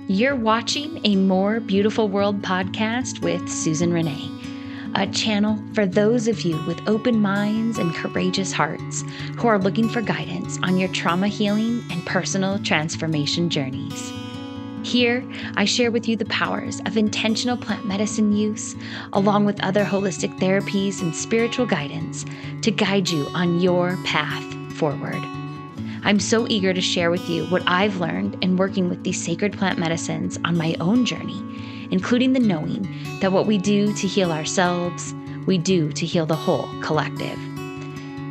You're watching a More Beautiful World podcast with Susan Renee, a channel for those of you with open minds and courageous hearts who are looking for guidance on your trauma healing and personal transformation journeys. Here, I share with you the powers of intentional plant medicine use, along with other holistic therapies and spiritual guidance to guide you on your path forward. I'm so eager to share with you what I've learned in working with these sacred plant medicines on my own journey, including the knowing that what we do to heal ourselves, we do to heal the whole collective.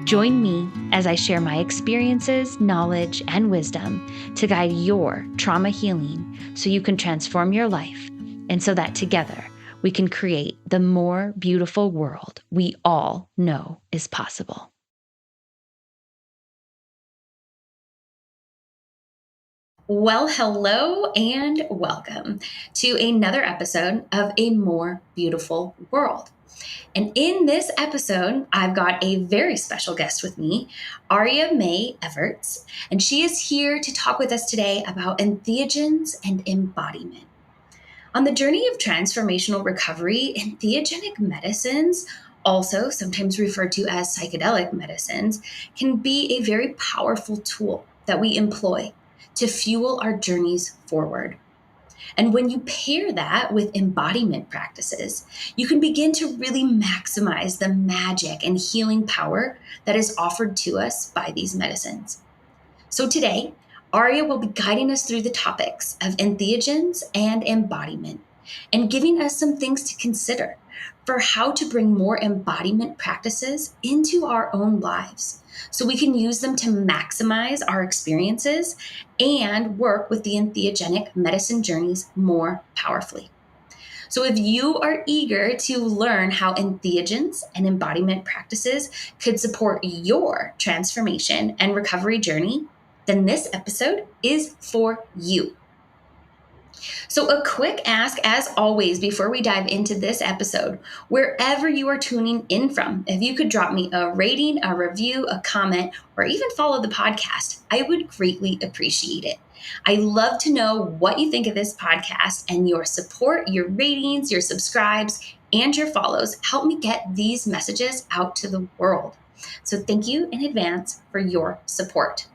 Join me as I share my experiences, knowledge, and wisdom to guide your trauma healing so you can transform your life, and so that together we can create the more beautiful world we all know is possible. Well, hello and welcome to another episode of A More Beautiful World. And in this episode, I've got a very special guest with me, Aria Mae Everts, and she is here to talk with us today about entheogens and embodiment. On the journey of transformational recovery, entheogenic medicines, also sometimes referred to as psychedelic medicines, can be a very powerful tool that we employ to fuel our journeys forward. And when you pair that with embodiment practices, you can begin to really maximize the magic and healing power that is offered to us by these medicines. So today, Aria will be guiding us through the topics of entheogens and embodiment and giving us some things to consider for how to bring more embodiment practices into our own lives so we can use them to maximize our experiences and work with the entheogenic medicine journeys more powerfully. So if you are eager to learn how entheogens and embodiment practices could support your transformation and recovery journey, then this episode is for you. So a quick ask, as always, before we dive into this episode, wherever you are tuning in from, if you could drop me a rating, a review, a comment, or even follow the podcast, I would greatly appreciate it. I love to know what you think of this podcast, and your support, your ratings, your subscribes, and your follows help me get these messages out to the world. So thank you in advance for your support.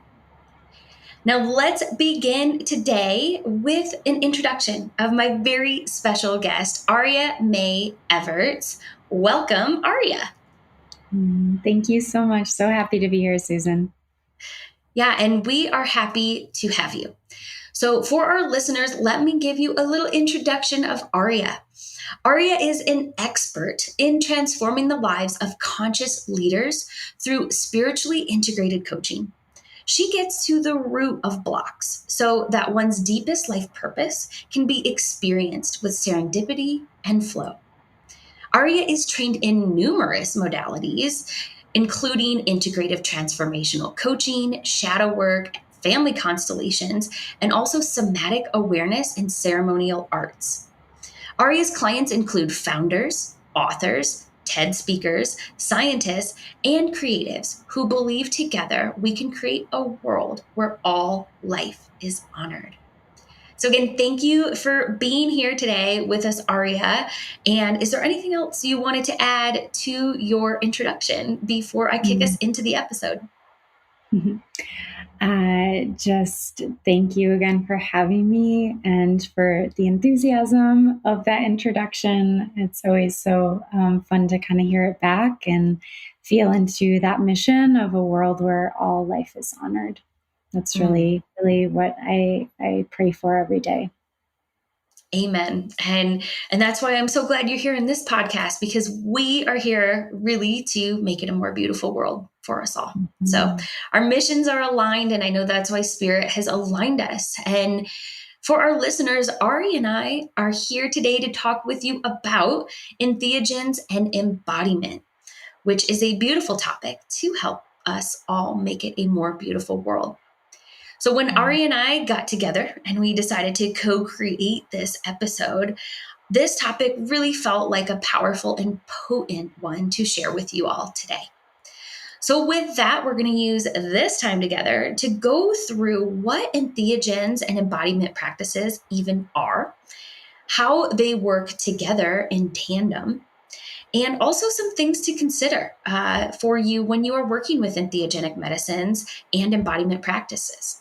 Now let's begin today with an introduction of my very special guest, Aria Mae Everts. Welcome, Aria. Thank you so much. So happy to be here, Susan. Yeah, and we are happy to have you. So for our listeners, let me give you a little introduction of Aria. Aria is an expert in transforming the lives of conscious leaders through spiritually integrated coaching. She gets to the root of blocks so that one's deepest life purpose can be experienced with serendipity and flow. Aria is trained in numerous modalities, including integrative transformational coaching, shadow work, family constellations, and also somatic awareness and ceremonial arts. Aria's clients include founders, authors, TED speakers, scientists, and creatives who believe together we can create a world where all life is honored. So again, thank you for being here today with us, Aria. And is there anything else you wanted to add to your introduction before I kick us into the episode? Just thank you again for having me and for the enthusiasm of that introduction. It's always so fun to kind of hear it back and feel into that mission of a world where all life is honored. That's really, really what I pray for every day. Amen. And that's why I'm so glad you're here in this podcast, because we are here really to make it a more beautiful world for us all. Mm-hmm. So our missions are aligned, and I know that's why Spirit has aligned us. And for our listeners, Ari and I are here today to talk with you about entheogens and embodiment, which is a beautiful topic to help us all make it a more beautiful world. So when Ari and I got together and we decided to co-create this episode, this topic really felt like a powerful and potent one to share with you all today. So, with that, we're going to use this time together to go through what entheogens and embodiment practices even are, how they work together in tandem, and also some things to consider for you when you are working with entheogenic medicines and embodiment practices.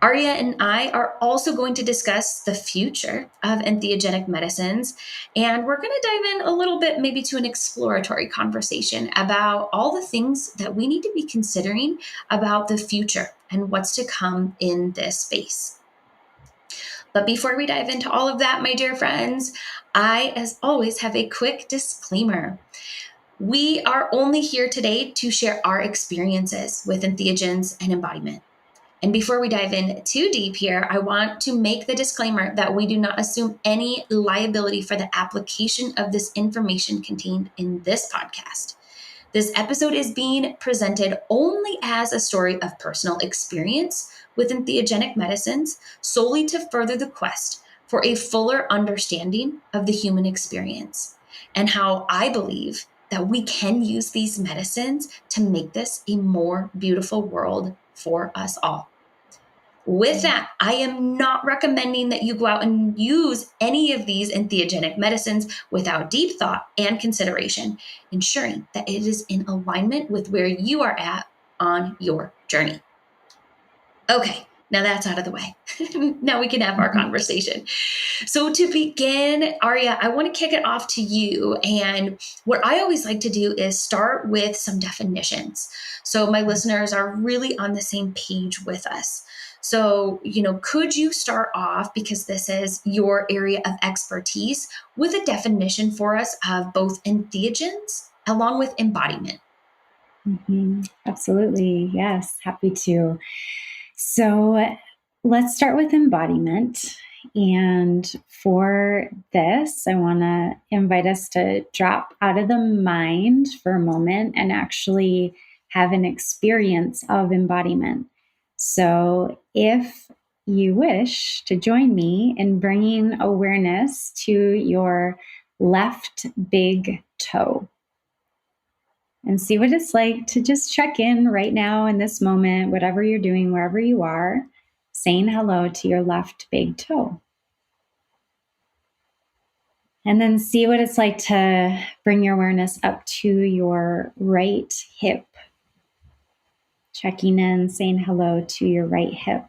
Aria and I are also going to discuss the future of entheogenic medicines, and we're going to dive in a little bit, maybe to an exploratory conversation about all the things that we need to be considering about the future and what's to come in this space. But before we dive into all of that, my dear friends, I, as always, have a quick disclaimer. We are only here today to share our experiences with entheogens and embodiment. And before we dive in too deep here, I want to make the disclaimer that we do not assume any liability for the application of this information contained in this podcast. This episode is being presented only as a story of personal experience with entheogenic medicines, solely to further the quest for a fuller understanding of the human experience and how I believe that we can use these medicines to make this a more beautiful world for us all. With that, I am not recommending that you go out and use any of these entheogenic medicines without deep thought and consideration, ensuring that it is in alignment with where you are at on your journey. Okay, now that's out of the way. Now we can have our conversation. So to begin, Aria, I want to kick it off to you. And what I always like to do is start with some definitions, so my listeners are really on the same page with us. So, could you start off, because this is your area of expertise, with a definition for us of both entheogens along with embodiment? Absolutely. Yes. Happy to. So let's start with embodiment. And for this, I want to invite us to drop out of the mind for a moment and actually have an experience of embodiment. So if you wish to join me in bringing awareness to your left big toe, and see what it's like to just check in right now in this moment, whatever you're doing, wherever you are, saying hello to your left big toe. And then see what it's like to bring your awareness up to your right hip, checking in, saying hello to your right hip.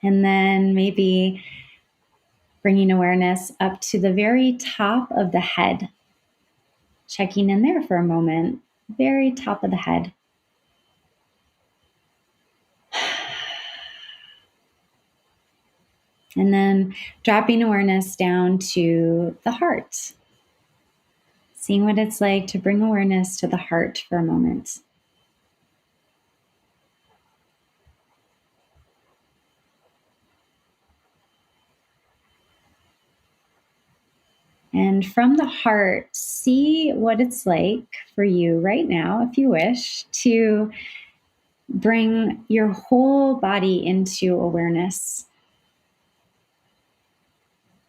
And then maybe bringing awareness up to the very top of the head, checking in there for a moment, very top of the head. And then dropping awareness down to the heart, seeing what it's like to bring awareness to the heart for a moment. And from the heart, see what it's like for you right now, if you wish, to bring your whole body into awareness.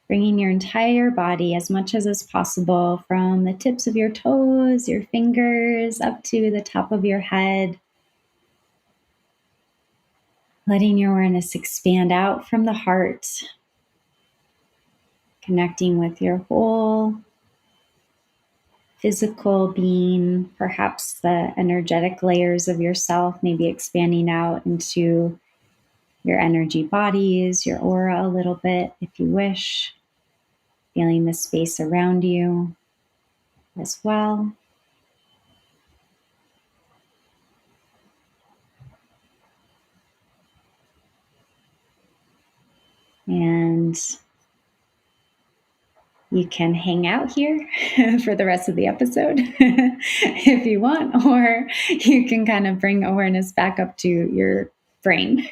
Bringing your entire body as much as is possible, from the tips of your toes, your fingers, up to the top of your head. Letting your awareness expand out from the heart, connecting with your whole physical being, perhaps the energetic layers of yourself, maybe expanding out into your energy bodies, your aura a little bit, if you wish, feeling the space around you as well. And you can hang out here for the rest of the episode if you want, or you can kind of bring awareness back up to your brain.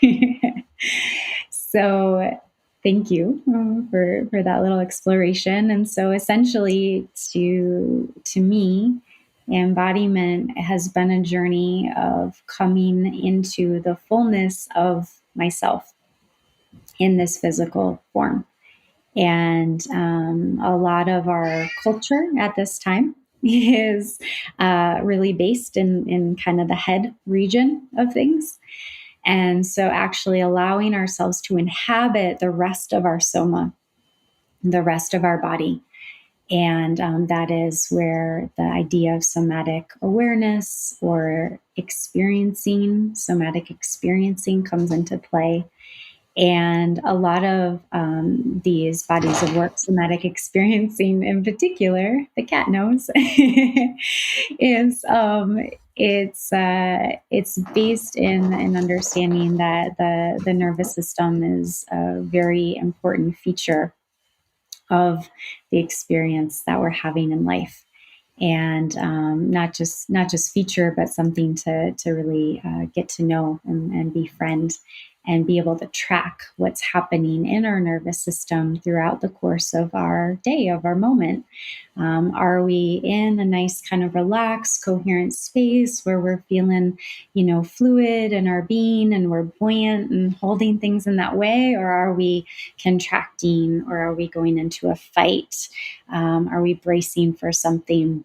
So thank you for that little exploration. And so essentially to me, embodiment has been a journey of coming into the fullness of myself in this physical form. And a lot of our culture at this time is really based in kind of the head region of things. And so actually allowing ourselves to inhabit the rest of our soma, the rest of our body. And that is where the idea of somatic awareness or somatic experiencing comes into play. And a lot of these bodies of work, somatic experiencing in particular, the cat knows, is it's based in an understanding that the nervous system is a very important feature of the experience that we're having in life, and not just feature, but something to really get to know and befriend, and be able to track what's happening in our nervous system throughout the course of our day, of our moment. Are we in a nice kind of relaxed, coherent space where we're feeling, fluid in our being and we're buoyant and holding things in that way? Or are we contracting, or are we going into a fight? Are we bracing for something?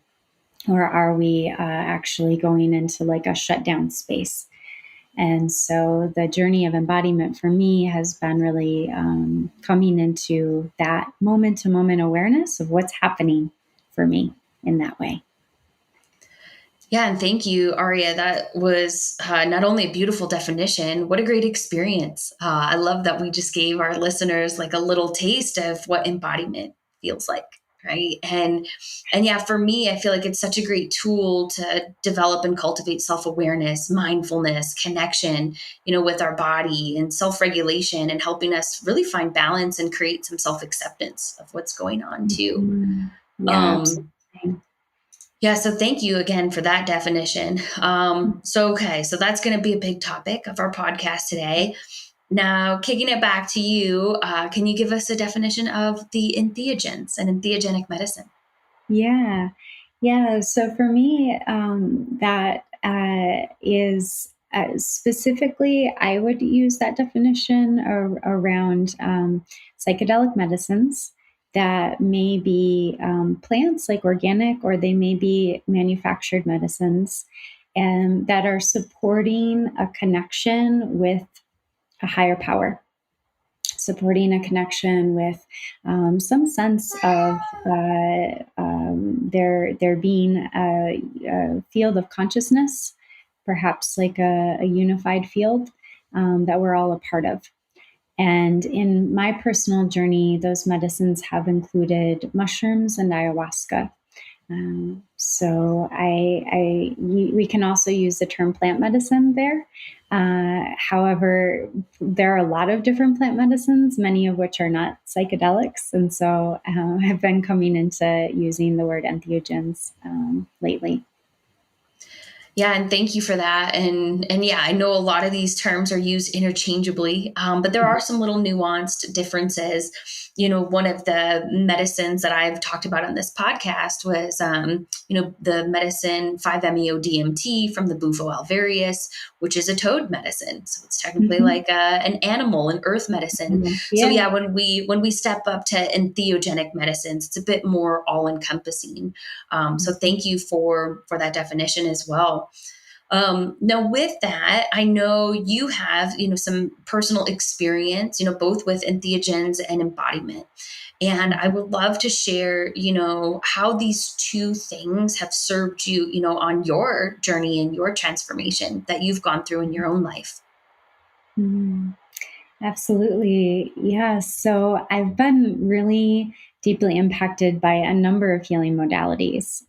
Or are we actually going into like a shutdown space? And so the journey of embodiment for me has been really coming into that moment to moment awareness of what's happening for me in that way. Yeah, and thank you, Aria. That was not only a beautiful definition, what a great experience. I love that we just gave our listeners like a little taste of what embodiment feels like, right? And yeah, for me, I feel like it's such a great tool to develop and cultivate self-awareness, mindfulness, connection, with our body, and self-regulation, and helping us really find balance and create some self-acceptance of what's going on too. Mm-hmm. Yeah, Um, absolutely. yeah, so thank you again for that definition. So that's going to be a big topic of our podcast today. Now, kicking it back to you, can you give us a definition of the entheogens and entheogenic medicine? Yeah. Yeah. So for me, that is specifically, I would use that definition around psychedelic medicines that may be plants, like organic, or they may be manufactured medicines, and that are supporting a connection with a higher power, supporting a connection with some sense of there being a field of consciousness, perhaps like a unified field that we're all a part of. And in my personal journey, those medicines have included mushrooms and ayahuasca. We can also use the term plant medicine there. However, there are a lot of different plant medicines, many of which are not psychedelics. And so I've been coming into using the word entheogens lately. Yeah, and thank you for that. And yeah, I know a lot of these terms are used interchangeably, but there are some little nuanced differences. One of the medicines that I've talked about on this podcast was, the medicine 5-MeO-DMT from the Bufo alvarius, which is a toad medicine. So it's technically Mm-hmm. like an animal, an earth medicine. So Yeah. yeah, when we step up to entheogenic medicines, it's a bit more all encompassing. So thank you for that definition as well. Now, with that, I know you have, some personal experience, both with entheogens and embodiment. And I would love to share, how these two things have served you, on your journey and your transformation that you've gone through in your own life. Mhm. Absolutely. Yeah. So I've been really deeply impacted by a number of healing modalities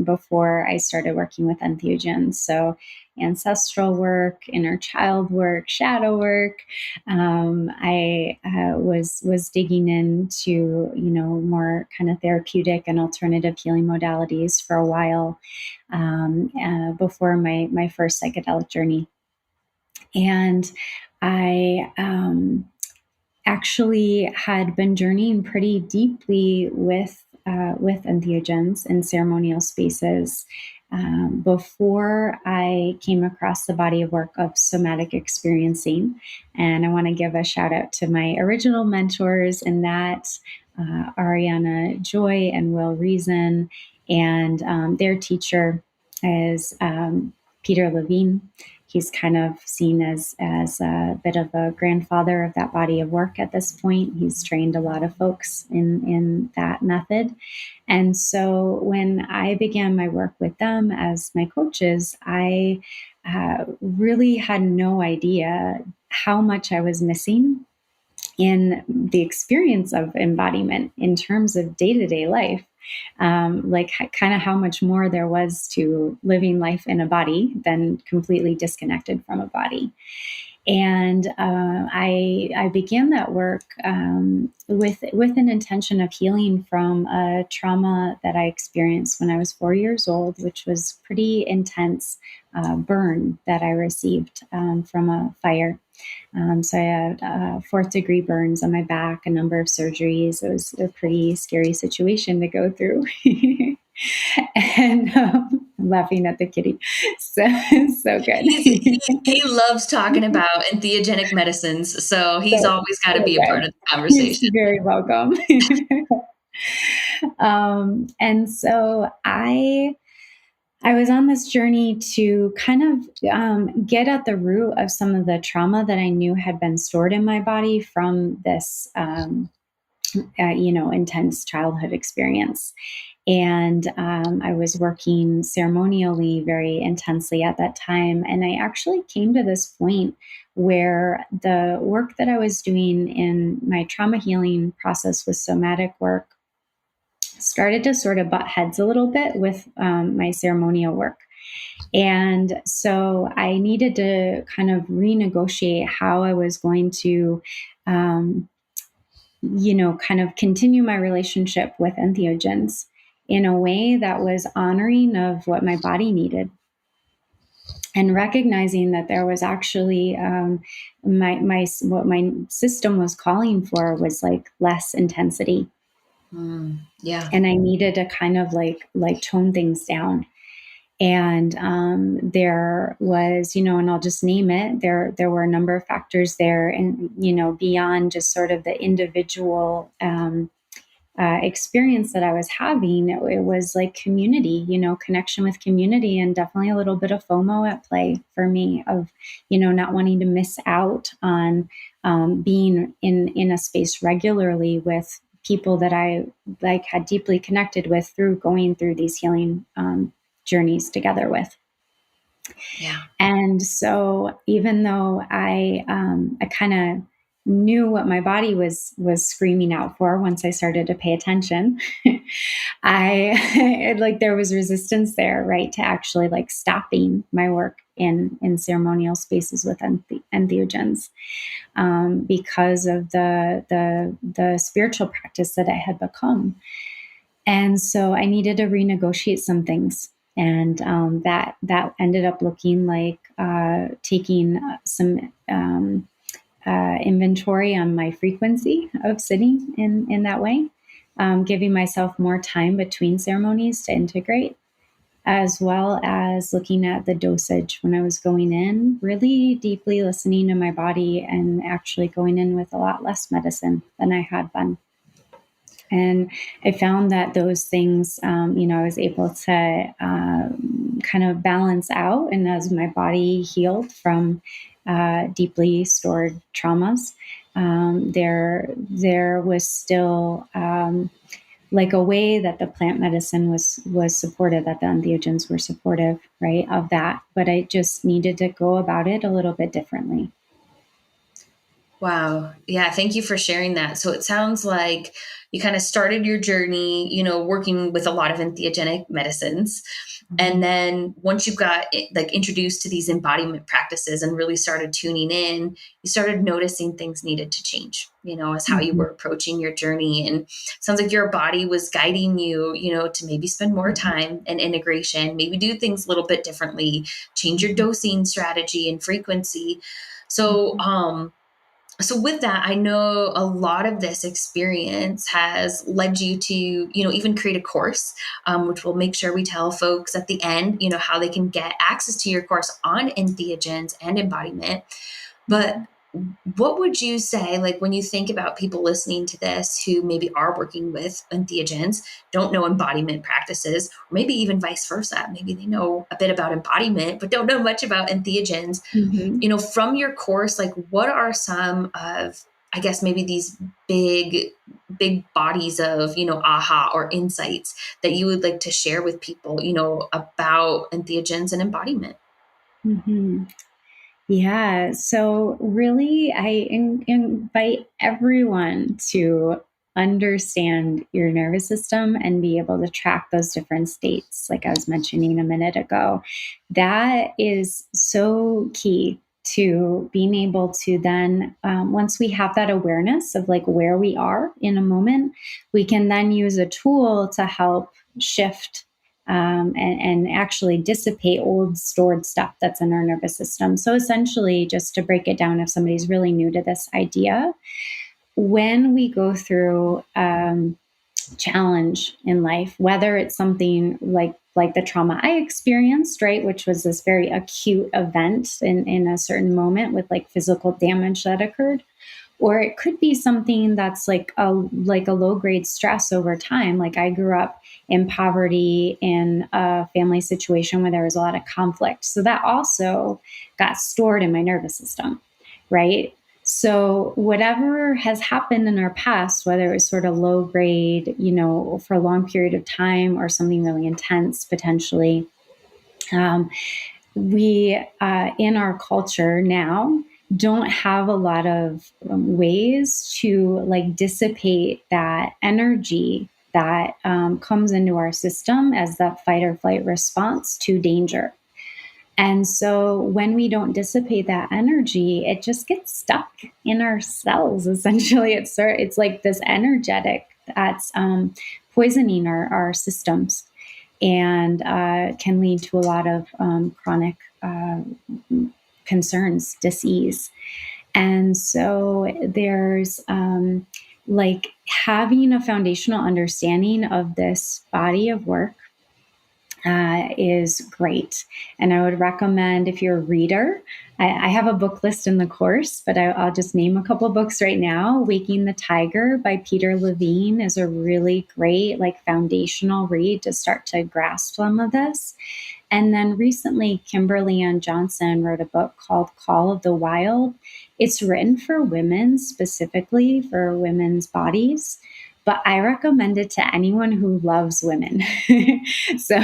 before I started working with entheogens. So ancestral work, inner child work, shadow work. I was digging into more kind of therapeutic and alternative healing modalities for a while before my first psychedelic journey. And I actually had been journeying pretty deeply with entheogens in ceremonial spaces before I came across the body of work of somatic experiencing. And I want to give a shout out to my original mentors in that, Ariana Joy and Will Reason. And their teacher is Peter Levine. He's kind of seen as a bit of a grandfather of that body of work at this point. He's trained a lot of folks in that method. And so when I began my work with them as my coaches, I really had no idea how much I was missing in the experience of embodiment in terms of day-to-day life. Like kind of how much more there was to living life in a body than completely disconnected from a body. And I began that work with an intention of healing from a trauma that I experienced when I was 4 years old, which was pretty intense burn that I received from a fire. So I had fourth degree burns on my back, a number of surgeries. It was a pretty scary situation to go through. And I'm laughing at the kitty. So good. He loves talking about entheogenic medicines, so he's So, always got to so be a part good. of the He's conversation. very welcome. And so I was on this journey to kind of get at the root of some of the trauma that I knew had been stored in my body from this, intense childhood experience. And I was working ceremonially very intensely at that time. And I actually came to this point where the work that I was doing in my trauma healing process with somatic work started to sort of butt heads a little bit with my ceremonial work. And so I needed to kind of renegotiate how I was going to, kind of continue my relationship with entheogens in a way that was honoring of what my body needed. And recognizing that there was actually what my system was calling for was like less intensity. Yeah. And I needed to kind of like tone things down. And there was, and I'll just name it, there were a number of factors there, and, beyond just sort of the individual experience that I was having, it was like community, connection with community, and definitely a little bit of FOMO at play for me of, not wanting to miss out on being in a space regularly with people that I like had deeply connected with through going through these healing journeys together with. Yeah. And so even though I kind of knew what my body was screaming out for once I started to pay attention, there was resistance there, right, to actually like stopping my work in ceremonial spaces with entheogens because of the spiritual practice that I had become. And so I needed to renegotiate some things. And that ended up looking like taking some inventory on my frequency of sitting in that way, giving myself more time between ceremonies to integrate, as well as looking at the dosage when I was going in, really deeply listening to my body and actually going in with a lot less medicine than I had been. And I found that those things, I was able to kind of balance out. And as my body healed from deeply stored traumas, there was still like a way that the plant medicine was supportive, that the entheogens were supportive, right, of that. But I just needed to go about it a little bit differently. Wow. Yeah. Thank you for sharing that. So it sounds like you kind of started your journey, working with a lot of entheogenic medicines. And then once you got like introduced to these embodiment practices and really started tuning in, you started noticing things needed to change, as how you were approaching your journey. And it sounds like your body was guiding you, to maybe spend more time in integration, maybe do things a little bit differently, change your dosing strategy and frequency. So with that, I know a lot of this experience has led you to, even create a course, which we'll make sure we tell folks at the end, how they can get access to your course on entheogens and embodiment. But what would you say, like when you think about people listening to this who maybe are working with entheogens, don't know embodiment practices, or maybe even vice versa? Maybe they know a bit about embodiment, but don't know much about entheogens. Mhm. From your course, like what are some of, I guess, maybe these big, big bodies of, aha or insights that you would like to share with people, about entheogens and embodiment? Mhm. Yeah. So, really, I invite everyone to understand your nervous system and be able to track those different states, like I was mentioning a minute ago. That is so key to being able to then, once we have that awareness of like where we are in a moment, we can then use a tool to help shift and actually dissipate old stored stuff that's in our nervous system. So, essentially, just to break it down, if somebody's really new to this idea, when we go through challenge in life, whether it's something like the trauma I experienced, right, which was this very acute event in a certain moment with like physical damage that occurred, or it could be something that's like a low grade stress over time. Like I grew up in poverty in a family situation where there was a lot of conflict, so that also got stored in my nervous system, right? So whatever has happened in our past, whether it was sort of low grade, for a long period of time, or something really intense potentially, um, we in our culture now don't have a lot of ways to like dissipate that energy that comes into our system as that fight or flight response to danger. And so when we don't dissipate that energy, it just gets stuck in our cells. Essentially, it's like this energetic that's poisoning our systems, and can lead to a lot of chronic concerns, disease. And so there's like having a foundational understanding of this body of work is great. And I would recommend, if you're a reader, I have a book list in the course, but I'll just name a couple of books right now. Waking the Tiger by Peter Levine is a really great, like, foundational read to start to grasp some of this. And then recently, Kimberly Ann Johnson wrote a book called Call of the Wild. It's written for women, specifically for women's bodies, but I recommend it to anyone who loves women. So,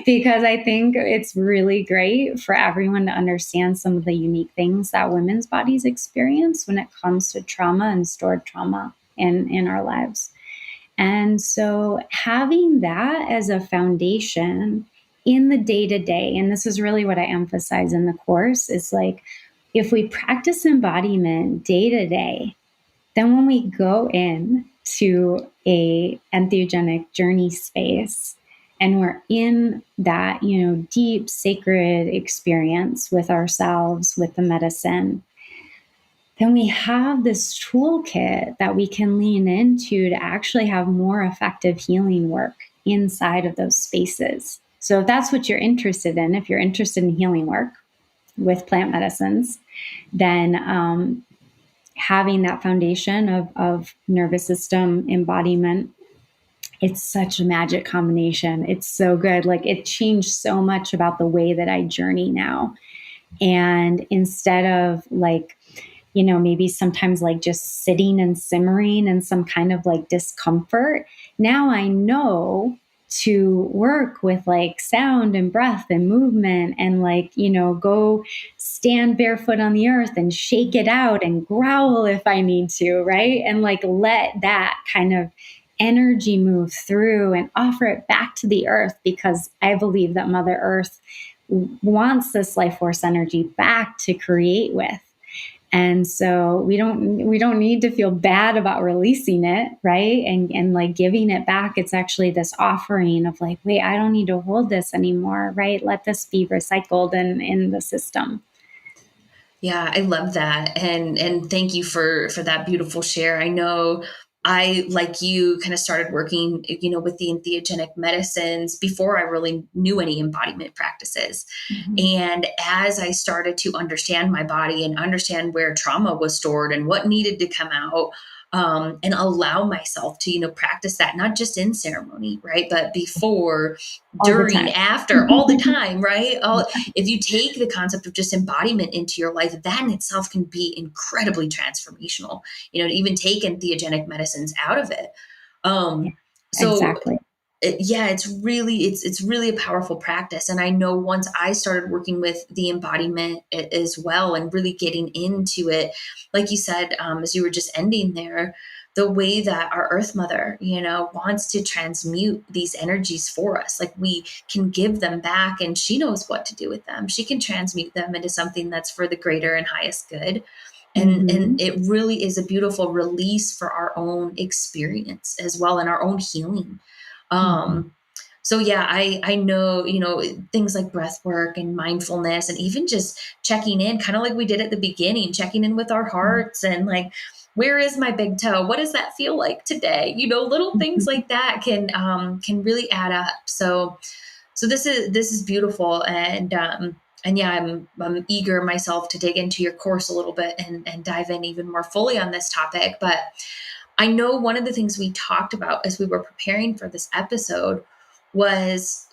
because I think it's really great for everyone to understand some of the unique things that women's bodies experience when it comes to trauma and stored trauma in our lives. And so, having that as a foundation in the day to day, and this is really what I emphasize in the course, is like if we practice embodiment day to day, then when we go in to a entheogenic journey space and we're in that, deep sacred experience with ourselves, with the medicine, then we have this toolkit that we can lean into to actually have more effective healing work inside of those spaces. So if that's what you're interested in, if you're interested in healing work with plant medicines, then having that foundation of nervous system embodiment, it's such a magic combination. It's so good. Like, it changed so much about the way that I journey now. And instead of like, maybe sometimes like just sitting and simmering in some kind of like discomfort, now I know to work with like sound and breath and movement, and like, go stand barefoot on the earth and shake it out and growl if I need to, right? And like let that kind of energy move through and offer it back to the earth, because I believe that Mother Earth wants this life force energy back to create with. And so we don't need to feel bad about releasing it, right? And like giving it back. It's actually this offering of like, wait, I don't need to hold this anymore, right? Let this be recycled in the system. Yeah, I love that. And thank you for that beautiful share. I know I, like you, kind of started working, with the entheogenic medicines before I really knew any embodiment practices. Mhm. And as I started to understand my body and understand where trauma was stored and what needed to come out, and allow myself to, practice that, not just in ceremony, right? But before, All the during, time. after, all the time, right? If you take the concept of just embodiment into your life, that in itself can be incredibly transformational, to even take entheogenic medicines out of it. Yeah, So exactly. yeah, it's really a powerful practice. And I know once I started working with the embodiment as well and really getting into it, like you said, as you were just ending there, the way that our earth mother, wants to transmute these energies for us, like we can give them back and she knows what to do with them. She can transmute them into something that's for the greater and highest good. And Hmm. it really is a beautiful release for our own experience as well and our own healing. Hmm. um so yeah, I know, things like breath work and mindfulness and even just checking in, kind of like we did at the beginning, checking in with our hearts and like, where is my big toe, what does that feel like today, little things like that can really add up. So this is beautiful. And yeah, I'm eager myself to dig into your course a little bit and dive in even more fully on this topic. But I know one of the things we talked about as we were preparing for this episode was,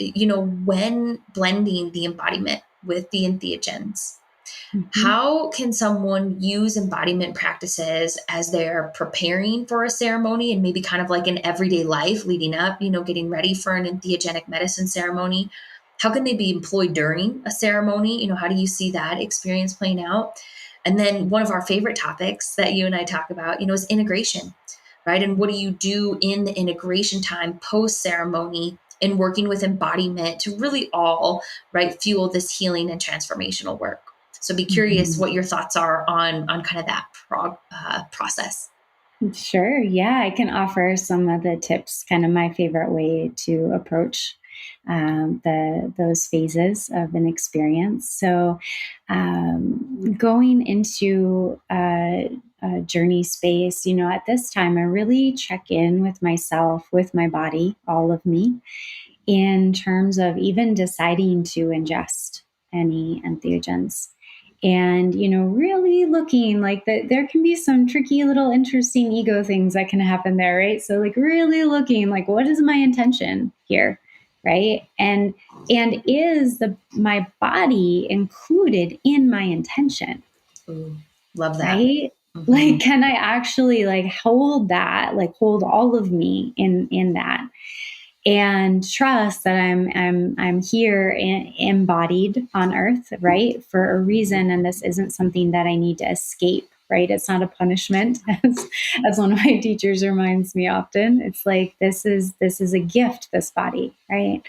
when blending the embodiment with the entheogens, Hmm. how can someone use embodiment practices as they're preparing for a ceremony and maybe kind of like in everyday life leading up, getting ready for an entheogenic medicine ceremony? How can they be employed during a ceremony? How do you see that experience playing out? And then one of our favorite topics that you and I talk about, is integration, right? And what do you do in the integration time post ceremony and working with embodiment to really all, right, fuel this healing and transformational work? So be curious Hmm. what your thoughts are on kind of that process. Sure. Yeah, I can offer some of the tips, kind of my favorite way to approach the those phases of an experience. So, going into a journey space, at this time, I really check in with myself, with my body, all of me, in terms of even deciding to ingest any entheogens. And, really looking like that there can be some tricky little interesting ego things that can happen there, right? So like really looking like, what is my intention here? Right. And is my body included in my intention? Ooh, love that. Right. Hmm. Like, can I actually like hold that, like hold all of me in that? And trust that I'm here and embodied on earth, right, for a reason, and this isn't something that I need to escape, right? It's not a punishment, as one of my teachers reminds me often. It's like this is a gift, this body, right?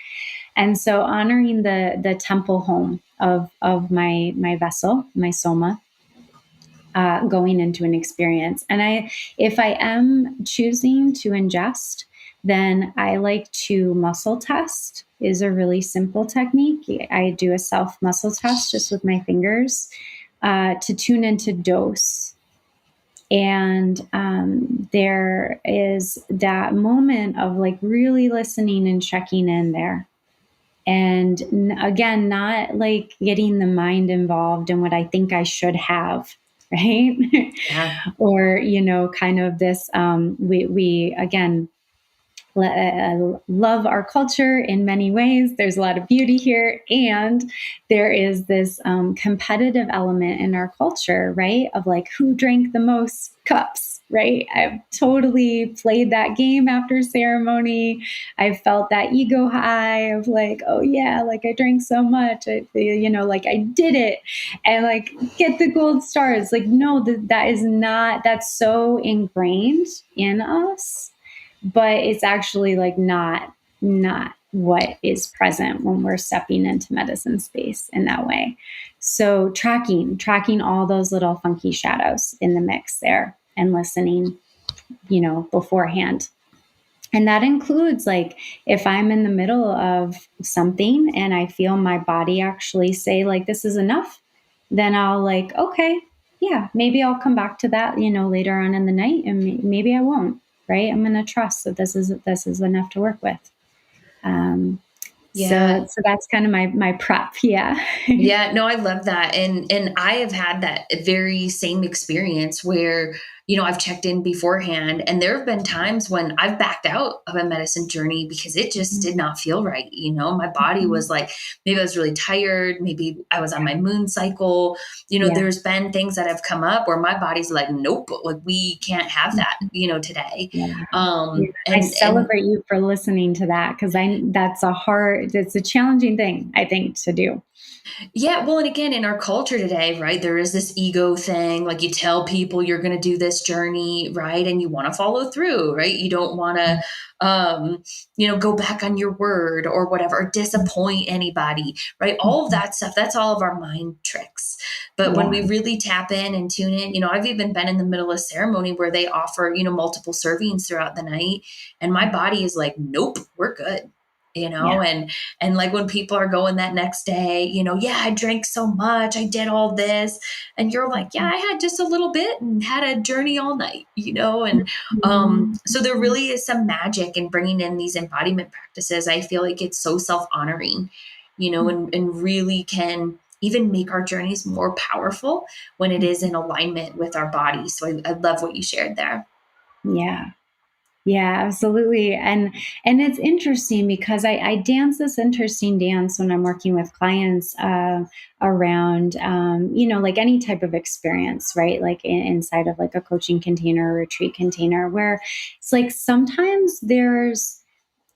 And so honoring the temple home of my vessel, my soma, going into an experience. And if I am choosing to ingest, then I like to muscle test is a really simple technique. I do a self muscle test just with my fingers to tune into dose. And there is that moment of like really listening and checking in there. And again, not like getting the mind involved in what I think I should have, right? Yeah. Or, kind of this, we again, love our culture in many ways. There's a lot of beauty here. And there is this competitive element in our culture, right? Of like who drank the most cups, right? I've totally played that game after ceremony. I've felt that ego high of like, oh yeah, like I drank so much. Like I did it and like get the gold stars. Like, no, that's so ingrained in us, but it's actually like not what is present when we're stepping into medicine space in that way. So tracking all those little funky shadows in the mix there and listening, beforehand. And that includes like if I'm in the middle of something and I feel my body actually say like this is enough, then I'll okay, yeah, maybe I'll come back to that, later on in the night, and maybe I won't. right? I'm going to trust that this is enough to work with. Yeah. So that's kind of my prep. Yeah. Yeah, no, I love that. And I have had that very same experience where, I've checked in beforehand, and there have been times when I've backed out of a medicine journey because it just did not feel right. My body was like, maybe I was really tired, maybe I was on my moon cycle. Yeah. There's been things that have come up where my body's like, nope, like we can't have that, today. Yeah. I And celebrate you for listening to that, because it's a challenging thing, I think, to do. Yeah, well, and again, in our culture today, right, there is this ego thing. Like you tell people you're going to do this journey, right, and you want to follow through, right? You don't want to, go back on your word or whatever, or disappoint anybody, right? All of that stuff, that's all of our mind tricks. But when we Yeah. really tap in and tune in, I've even been in the middle of ceremony where they offer, multiple servings throughout the night, and my body is like, nope, we're good. Yeah. And like when people are going that next day, yeah, I drank so much, I did all this. And you're like, yeah, I had just a little bit and had a journey all night, and so there really is some magic in bringing in these embodiment practices. I feel like it's so self-honoring, and really can even make our journeys more powerful when it is in alignment with our body. So I love what you shared there. Yeah. Yeah, absolutely. And it's interesting because I dance this interesting dance when I'm working with clients around, like any type of experience, right? Like inside of like a coaching container or retreat container, where it's like sometimes there's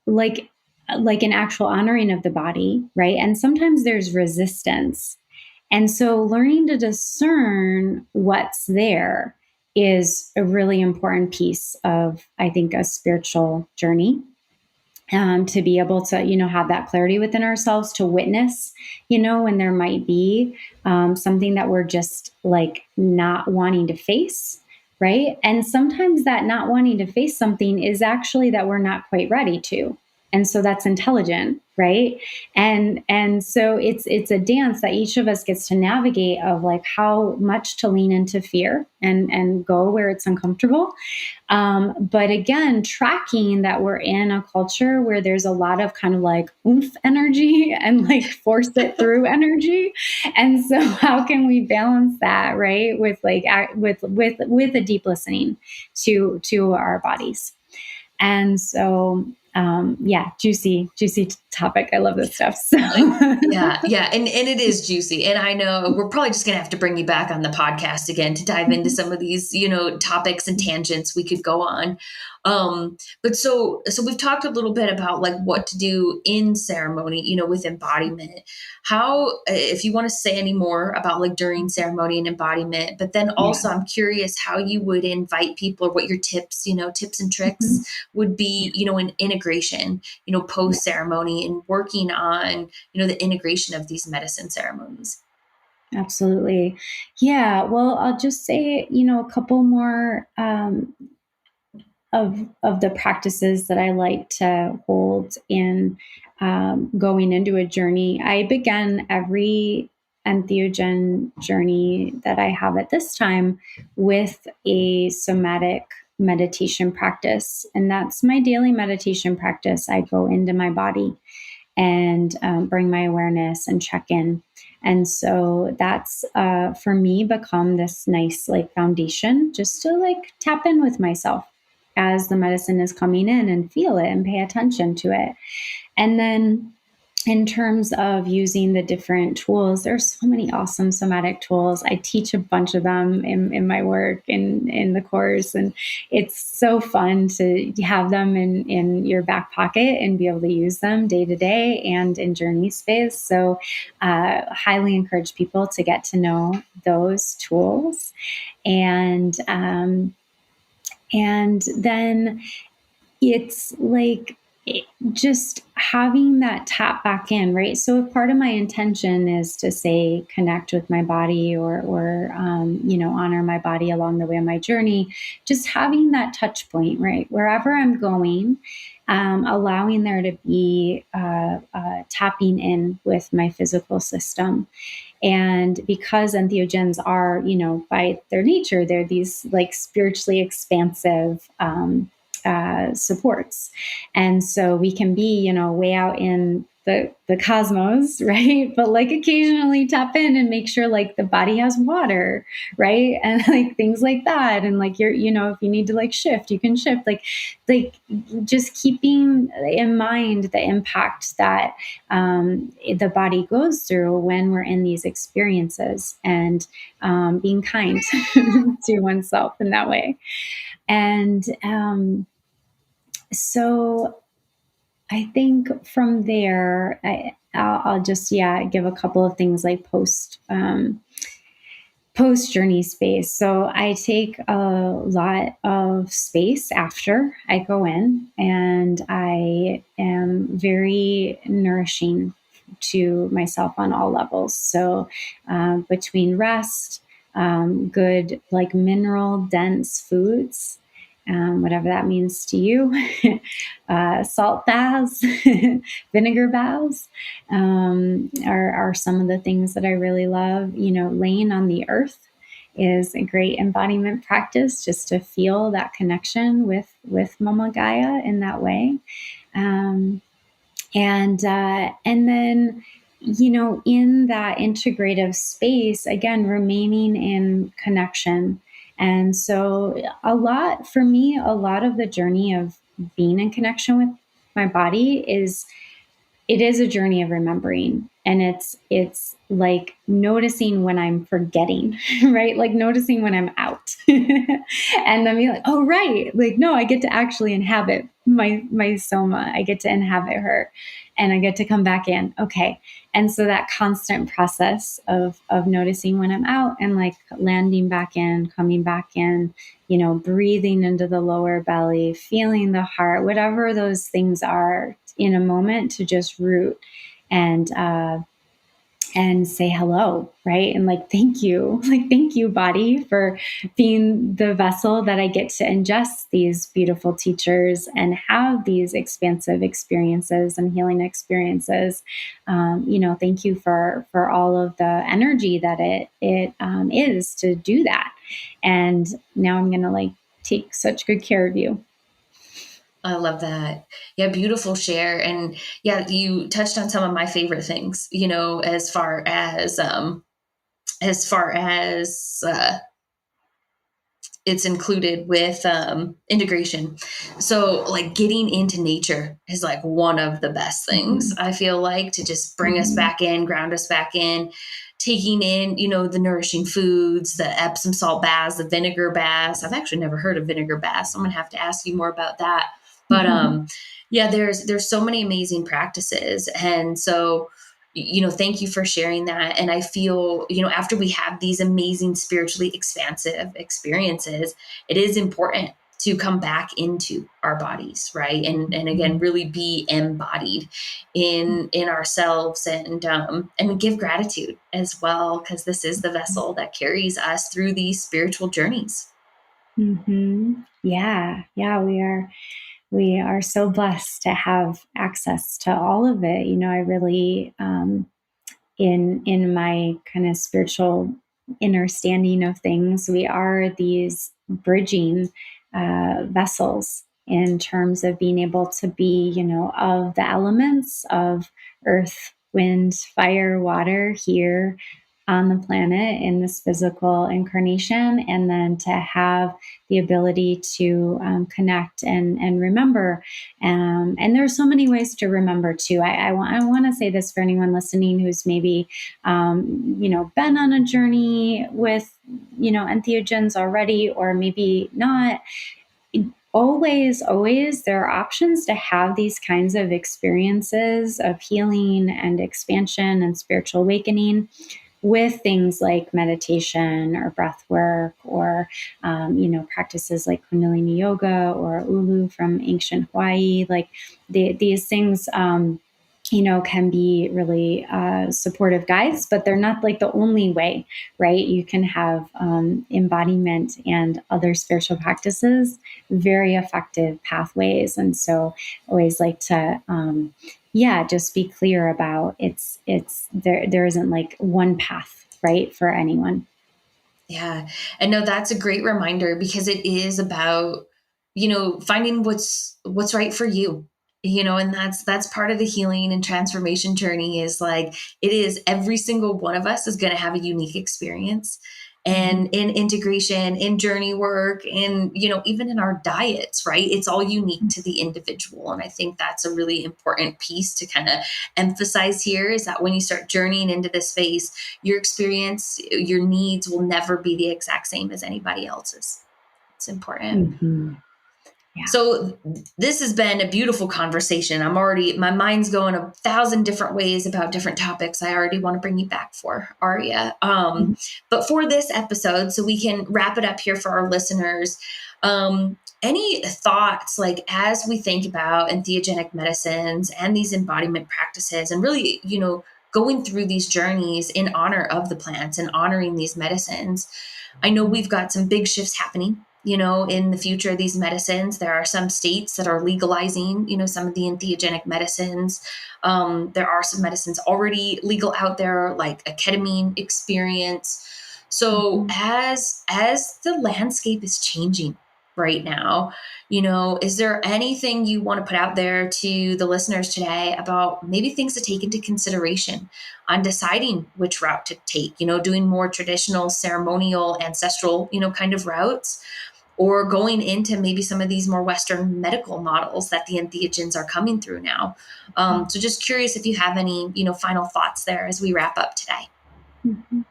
like an actual honoring of the body, right? And sometimes there's resistance. And so learning to discern what's there is a really important piece of, I think, a spiritual journey. To be able to, have that clarity within ourselves to witness, when there might be something that we're just like not wanting to face. Right. And sometimes that not wanting to face something is actually that we're not quite ready to. And so that's intelligent, right? And so it's a dance that each of us gets to navigate, of like how much to lean into fear and go where it's uncomfortable. But again, tracking that we're in a culture where there's a lot of kind of like oomph energy and like force it through energy. And so how can we balance that, right? With like with a deep listening to our bodies. And so juicy topic. I love this stuff. So Yeah. And it is juicy. And I know we're probably just going to have to bring you back on the podcast again to dive into some of these, topics and tangents we could go on. But so we've talked a little bit about like what to do in ceremony, with embodiment. How, if you want to say any more about like during ceremony and embodiment, but then also I'm curious how you would invite people, or what your tips, tips and tricks would be, in integration, post ceremony, and working on, the integration of these medicine ceremonies. Absolutely. Yeah. Well, I'll just say, a couple more of the practices that I like to hold in going into a journey. I begin every entheogen journey that I have at this time with a somatic meditation practice. And that's my daily meditation practice. I go into my body and bring my awareness and check in. And so that's for me become this nice like foundation just to like tap in with myself as the medicine is coming in and feel it and pay attention to it. And then in terms of using the different tools, there's so many awesome somatic tools. I teach a bunch of them in my work in the course. And it's so fun to have them in your back pocket and be able to use them day to day and in journey space. So highly encourage people to get to know those tools. And then it's like just having that tap back in, right? So if part of my intention is to say connect with my body or honor my body along the way of my journey, just having that touch point, right? Wherever I'm going, allowing there to be tapping in with my physical system. And because entheogens are, by their nature, they're these like spiritually expansive supports. And so we can be, way out in the cosmos, right? But like occasionally tap in and make sure like the body has water, right? And like things like that. And like if you need to like shift, you can shift. Like just keeping in mind the impact that the body goes through when we're in these experiences, and being kind to oneself in that way. And so I think from there, I'll just give a couple of things like post journey space. So I take a lot of space after I go in, and I am very nourishing to myself on all levels. So between rest, good like mineral dense foods, whatever that means to you, salt baths, vinegar baths, are some of the things that I really love. Laying on the earth is a great embodiment practice, just to feel that connection with Mama Gaia in that way. And then, in that integrative space, again, remaining in connection. And so a lot of the journey of being in connection with my body it is a journey of remembering. And it's like noticing when I'm forgetting, right? Like noticing when I'm out. And then be like, oh, right. Like, no, I get to actually inhabit my soma. I get to inhabit her, and I get to come back in. Okay. And so that constant process of noticing when I'm out, and like landing back in, coming back in, breathing into the lower belly, feeling the heart, whatever those things are, in a moment to just root and say hello, right? And like, thank you, body, for being the vessel that I get to ingest these beautiful teachers and have these expansive experiences and healing experiences. Thank you for all of the energy that it is to do that. And now I'm going to like take such good care of you. I love that. Yeah, beautiful share. And yeah, you touched on some of my favorite things, as far as it's included with integration. So like getting into nature is like one of the best things, I feel like, to just bring us back in, ground us back in, taking in, the nourishing foods, the Epsom salt baths, the vinegar baths. I've actually never heard of vinegar baths. I'm going to have to ask you more about that. But yeah, there's so many amazing practices. And so, thank you for sharing that. And I feel, after we have these amazing spiritually expansive experiences, it is important to come back into our bodies, right? And again, really be embodied in ourselves, and give gratitude as well, because this is the vessel that carries us through these spiritual journeys. Yeah, we are so blessed to have access to all of it. I really, in my kind of spiritual understanding of things, we are these bridging vessels in terms of being able to be, of the elements of earth, wind, fire, water here on the planet in this physical incarnation, and then to have the ability to connect and remember. And there's so many ways to remember too. I want to say this for anyone listening who's maybe, been on a journey with, entheogens already, or maybe not. Always there are options to have these kinds of experiences of healing and expansion and spiritual awakening with things like meditation or breath work, or practices like Kundalini yoga or Ulu from ancient Hawaii. Like these things can be really supportive guides, but they're not like the only way, right? You can have embodiment and other spiritual practices, very effective pathways. And so I always like to just be clear about it's there isn't like one path, right, for anyone. Yeah. And no, that's a great reminder, because it is about finding what's right for you, and that's part of the healing and transformation journey. Is like, it is, every single one of us is going to have a unique experience, Mhm. and in integration, in journey work, and even in our diets, right? It's all unique to the individual, and I think that's a really important piece to kind of emphasize here, is that when you start journeying into this space, your experience, your needs will never be the exact same as anybody else's. It's important. Mhm. Yeah. So this has been a beautiful conversation. My mind's going 1,000 different ways about different topics I already want to bring you back for, Aria. Mhm. But for this episode, so we can wrap it up here for our listeners, any thoughts, like, as we think about entheogenic medicines and these embodiment practices, and really, going through these journeys in honor of the plants and honoring these medicines? I know we've got some big shifts happening, in the future of these medicines. There are some states that are legalizing, some of the entheogenic medicines. There are some medicines already legal out there, like a ketamine experience. So Mhm. as the landscape is changing right now, is there anything you want to put out there to the listeners today about maybe things to take into consideration on deciding which route to take, doing more traditional, ceremonial, ancestral, kind of routes, or going into maybe some of these more Western medical models that the entheogens are coming through now? So just curious if you have any, final thoughts there as we wrap up today. Mhm.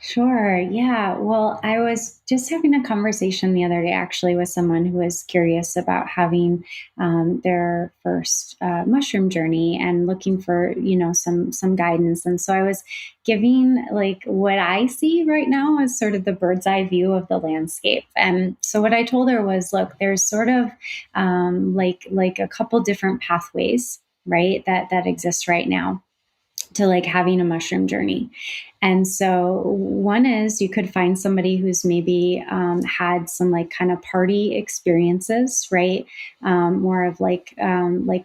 Sure. Yeah. Well, I was just having a conversation the other day, actually, with someone who was curious about having their first mushroom journey and looking for, some guidance. And so I was giving, like, what I see right now as sort of the bird's eye view of the landscape. And so what I told her was, look, there's sort of like a couple different pathways, right, that exist right now to like having a mushroom journey. And so one is, you could find somebody who's maybe had some like kind of party experiences, right? More of like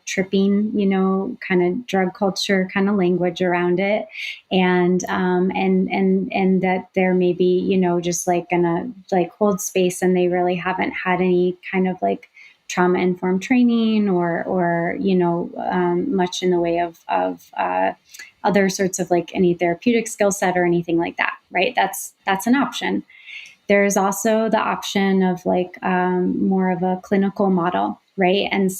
tripping, kind of drug culture kind of language around it, and that they're maybe, just like gonna like hold space, and they really haven't had any kind of like trauma informed training or much in the way of other sorts of like any therapeutic skill set or anything like that, right? That's an option. There's also the option of like more of a clinical model, right? And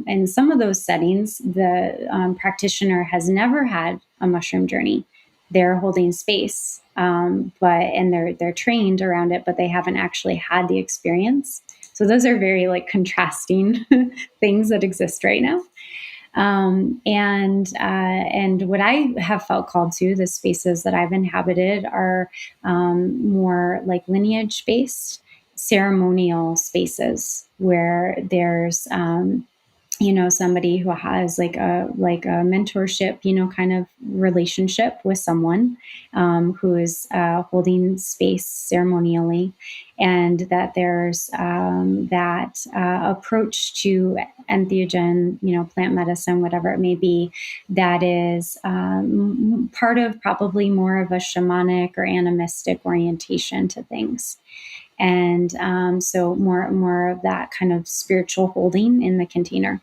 in some of those settings, the practitioner has never had a mushroom journey. They're holding space, and they're trained around it, but they haven't actually had the experience. So those are very like contrasting things that exist right now. And what I have felt called to, the spaces that I've inhabited are more like lineage based, ceremonial spaces where there's somebody who has like a mentorship, kind of relationship with someone who is holding space ceremonially, and that there's that approach to entheogen, plant medicine, whatever it may be, that is part of probably more of a shamanic or animistic orientation to things. And so more of that kind of spiritual holding in the container.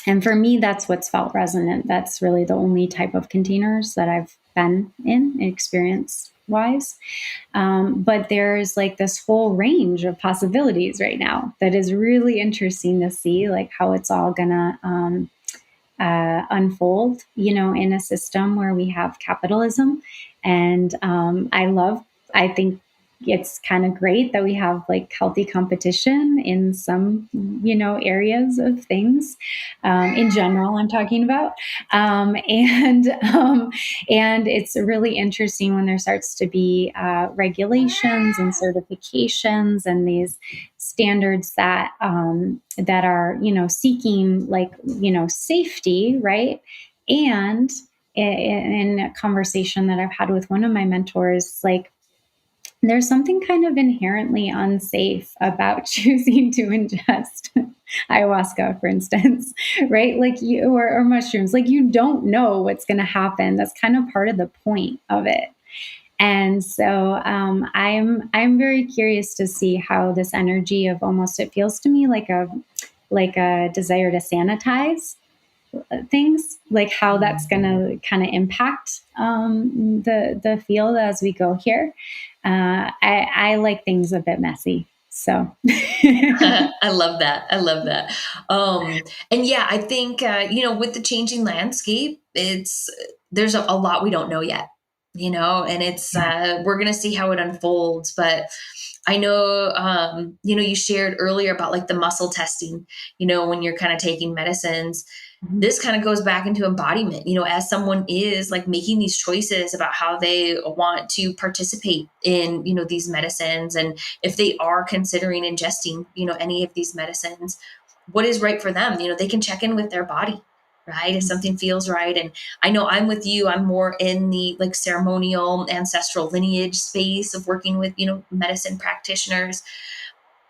And for me, that's what's felt resonant. That's really the only type of containers that I've been in experience wise. But there's like this whole range of possibilities right now that is really interesting to see, like how it's all gonna unfold, in a system where we have capitalism. And I think it's kind of great that we have like healthy competition in some, areas of things. In general, I'm talking about. And it's really interesting when there starts to be regulations and certifications and these standards that are seeking like safety, right? And in a conversation that I've had with one of my mentors, like there's something kind of inherently unsafe about choosing to ingest ayahuasca, for instance, right? Like or mushrooms, like you don't know what's going to happen. That's kind of part of the point of it. And so I'm very curious to see how this energy of almost, it feels to me like a desire to sanitize things, like how that's going to kind of impact the field as we go here. I like things a bit messy. So I love that. I love that. And yeah, I think, with the changing landscape, there's a lot we don't know yet, and we're going to see how it unfolds. But I know, you shared earlier about like the muscle testing, when you're kind of taking medicines. This kind of goes back into embodiment, as someone is like making these choices about how they want to participate in, these medicines. And if they are considering ingesting, any of these medicines, what is right for them? They can check in with their body, right? If something feels right. And I know I'm with you. I'm more in the like ceremonial ancestral lineage space of working with, medicine practitioners,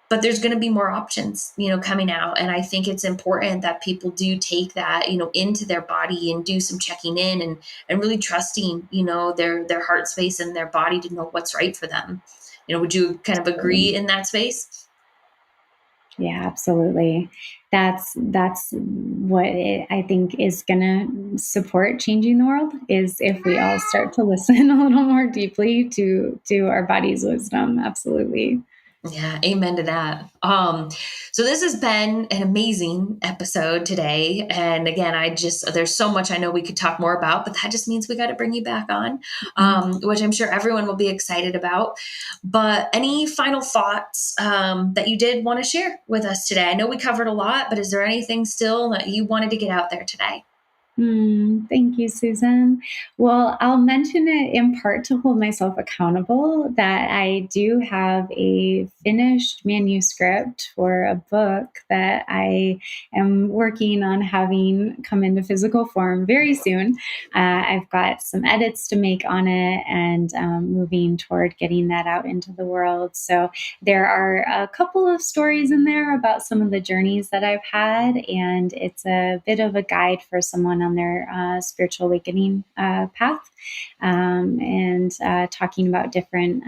but there's going to be more options, coming out. And I think it's important that people do take that, into their body and do some checking in and really trusting, their heart space and their body to know what's right for them. Would you kind of agree in that space? Yeah, absolutely. That's what I think is going to support changing the world, is if we all start to listen a little more deeply to our body's wisdom. Absolutely. Yeah, amen to that. So this has been an amazing episode today. And again, there's so much I know we could talk more about, but that just means we got to bring you back on, which I'm sure everyone will be excited about. But any final thoughts that you did want to share with us today? I know we covered a lot, but is there anything still that you wanted to get out there today? Thank you, Susan. Well, I'll mention it in part to hold myself accountable that I do have a finished manuscript for a book that I am working on having come into physical form very soon. I've got some edits to make on it and moving toward getting that out into the world. So there are a couple of stories in there about some of the journeys that I've had, and it's a bit of a guide for someone on their spiritual awakening path, and talking about different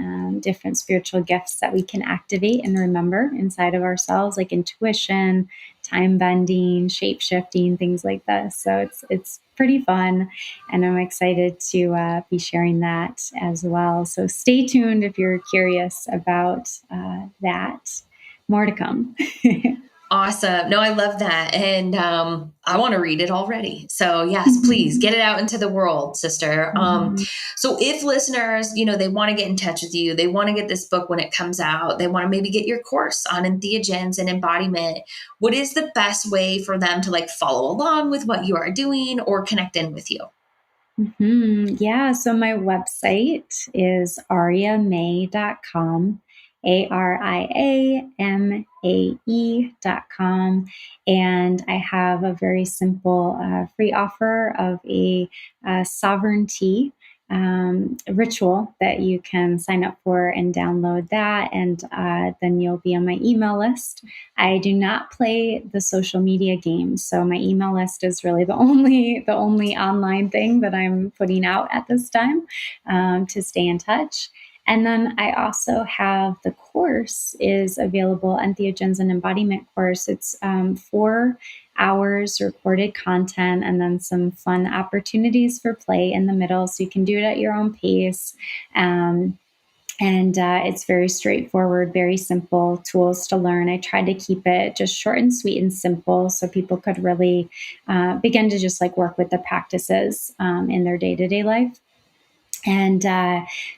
spiritual gifts that we can activate and remember inside of ourselves, like intuition, time bending, shape shifting, things like this. So it's pretty fun, and I'm excited to be sharing that as well. So stay tuned if you're curious about that. More to come. Awesome. No, I love that. And I want to read it already. So yes, please get it out into the world, sister. So if listeners, they want to get in touch with you, they want to get this book when it comes out, they want to maybe get your course on entheogens and embodiment, what is the best way for them to like follow along with what you are doing or connect in with you? Yeah, so my website is ariamae.com, ariamae.com. And I have a very simple free offer of a sovereignty ritual that you can sign up for and download that. And then you'll be on my email list. I do not play the social media games, so my email list is really the only online thing that I'm putting out at this time, to stay in touch. And then I also have the course is available, Entheogens and Embodiment course. It's 4 hours recorded content and then some fun opportunities for play in the middle, so you can do it at your own pace. And it's very straightforward, very simple tools to learn. I tried to keep it just short and sweet and simple so people could really begin to just like work with the practices in their day-to-day life. And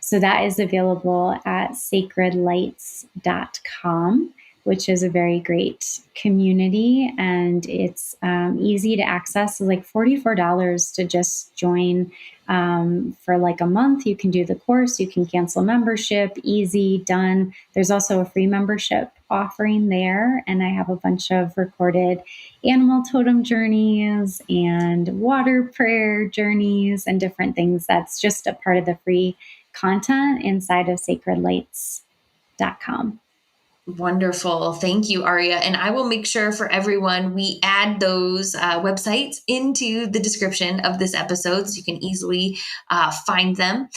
so that is available at sacredlights.com, which is a very great community, and it's easy to access. It's like $44 to just join for like a month. You can do the course, you can cancel membership, easy, done. There's also a free membership offering there, and I have a bunch of recorded animal totem journeys and water prayer journeys and different things. That's just a part of the free content inside of sacredlights.com. Wonderful. Thank you, Aria. And I will make sure for everyone we add those websites into the description of this episode so you can easily find them.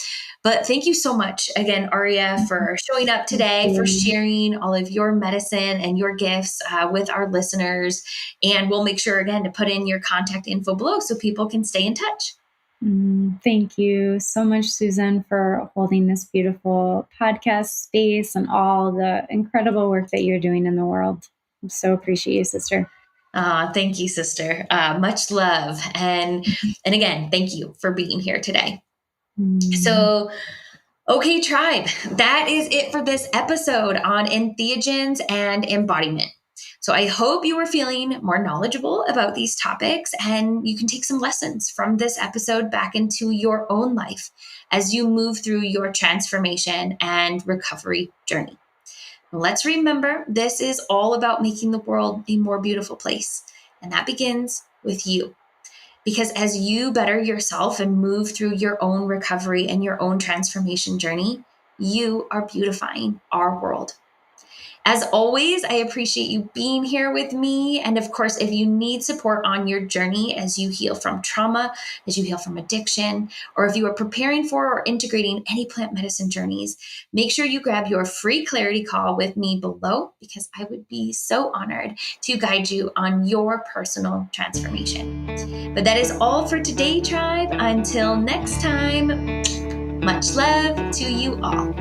But thank you so much again, Aria, for showing up Thank today, for you. sharing all of your medicine and your gifts with our listeners. And we'll make sure again to put in your contact info below so people can stay in touch. Thank you so much, Susan, for holding this beautiful podcast space and all the incredible work that you're doing in the world. I so appreciate you, sister. Thank you, sister. Much love. And again, thank you for being here today. So, okay, tribe, that is it for this episode on entheogens and embodiment. So I hope you are feeling more knowledgeable about these topics and you can take some lessons from this episode back into your own life as you move through your transformation and recovery journey. Let's remember this is all about making the world a more beautiful place. And that begins with you. Because as you better yourself and move through your own recovery and your own transformation journey, you are beautifying our world. As always, I appreciate you being here with me. And of course, if you need support on your journey as you heal from trauma, as you heal from addiction, or if you are preparing for or integrating any plant medicine journeys, make sure you grab your free clarity call with me below because I would be so honored to guide you on your personal transformation. But that is all for today, tribe. Until next time, much love to you all.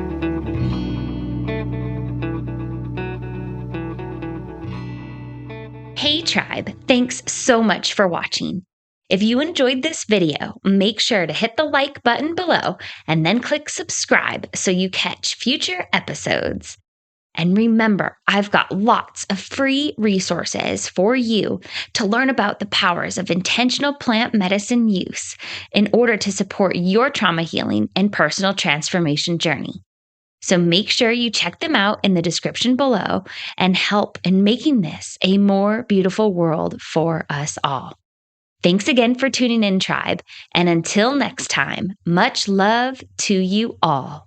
Hey tribe, thanks so much for watching. If you enjoyed this video, make sure to hit the like button below and then click subscribe so you catch future episodes. And remember, I've got lots of free resources for you to learn about the powers of intentional plant medicine use in order to support your trauma healing and personal transformation journey. So make sure you check them out in the description below and help in making this a more beautiful world for us all. Thanks again for tuning in, tribe. And until next time, much love to you all.